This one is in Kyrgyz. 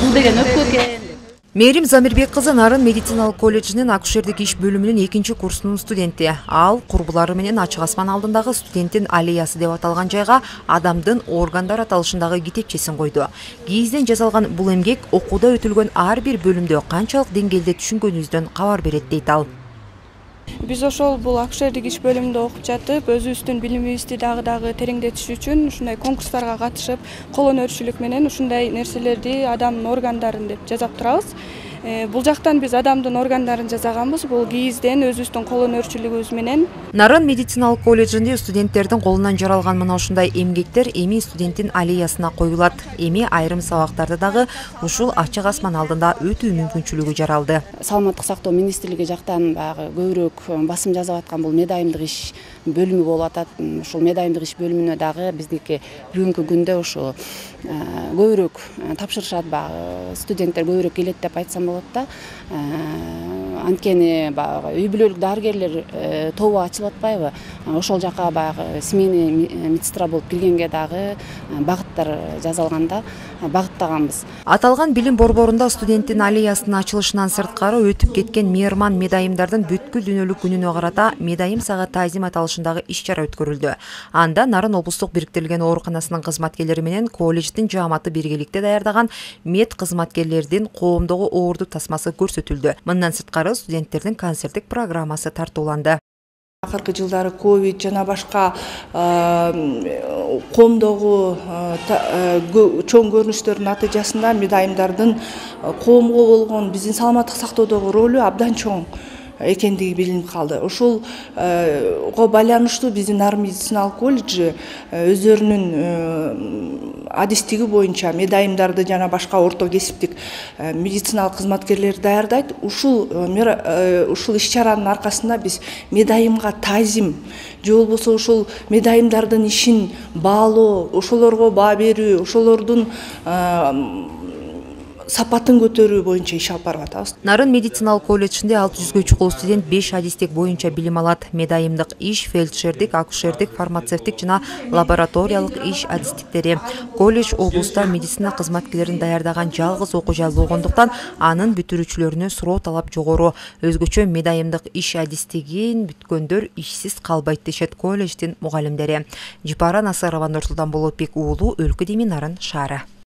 бул деген өпкө экен. Мээрим Замирбек кызы Нарын медициналык колледжинин акушердик иш бөлүмүнүн 2-курсунун студенти. Ал курбулары менен ачык асман алдындагы студенттин аллеясы деп аталган жайга адамдын органдар аталышындагы китепчесин койду. Кийизден жасалган бул эмгек окууда өтүлгөн ар бир бөлүмдө канчалык деңгээлде түшүнгөнүбүздөн кабар берет дейт ал. Биз ошол бул акушердик иш бөлүмүндө окуп жатып, өзүбүздүн билимибизди дагы тереңдетиш үчүн ушундай конкурстарга катышып, кол өнөрчүлүк менен ушундай нерселерди адамдын органдарын деп жасап турабыз. Бул жактан биз адамдын органдарын жасаганбыз, бул кийизден өзүбүздүн кол өнөрчүлүгүбүз менен. Нарын медициналык колледжинде студенттердин колунан жаралган мына ушундай эмгектер эми студенттин аллеясына коюлат. Эми айрым сабактарды дагы ушул ачык асман алдында өтүү мүмкүнчүлүгү жаралды. Саламаттык сактоо министрлиги жактан багы көбүрөөк басым жасап аткан бул медайымдык иш бөлүмү болуп атат. Ушул медайымдык иш бөлүмүнө дагы биздики бүгүнкү күндө ушу көбүрөөк тапшырышат, багы студенттер көбүрөөк келет деп айтсам болот да. Анткени багы үй бүлөлүк дарыгерлер тобу ачылып атпайбы? Ошол жака багы семейный медсестра болуп киргенге дагы багыттар жазалганда багыттаганбыз. Аталган билим борборунда студенттин аллеясынын ачылышынан сырткары өтүп кеткен мейман медайымдардын бүткүл дүйнөлүк күнүнө карата медайым сага таазим аталышындагы иш-чара өткөрүлдү. Анда Нарын облустук бириктирилген ооруканасынын кызматкерлери менен колледждин жааматы биргеликте даярдаган мед кызматкерлердин коомдогу оорду тасмасы көрсөтүлдү. Мындан сырткары студенттердин концерттик программасы тартууланды. Акыркы жылдары ковид жана башка коомдогу чоң көрүнүштөрдүн натыйжасында медайымдардын коомго болгон биздин саламаттык сактоодогу ролу абдан чоң экендиги билинип калды. Ошолго байланыштуу биздин Нарын медициналык колледжи өзлөрүнүн адистиги боюнча медайымдарды жана башка орто кесиптик медициналык кызматкерлерди даярдайт. Ушул иш-чаранын аркасында биз медайымга таазим же болбосо ушул медайымдардын ишин баалоо, ошолорго баа берүү, ошолордун сапатын көтөрүү боюнча иш алып барып атабыз. Нарын медициналык колледжинде 600-гө чукул студент 5 адистик боюнча билим алат. Медайымдык иш, фельдшердик, акушердик, фармацевтик жана лабораториялык иш адистиктери. Колледж облуста медицина кызматкерлерин даярдаган жалгыз окуу жай болгондуктан анын бүтүрүүчүлөрүнө суроо талап жогору. Өзгөчө медайымдык иш адистигин бүткөндөр ишсиз калбайт дешет колледждин мугалимдери. Жипара Насырова, Нурсултан Болотбек уулу, Өлкө Деми, Нарын шаары.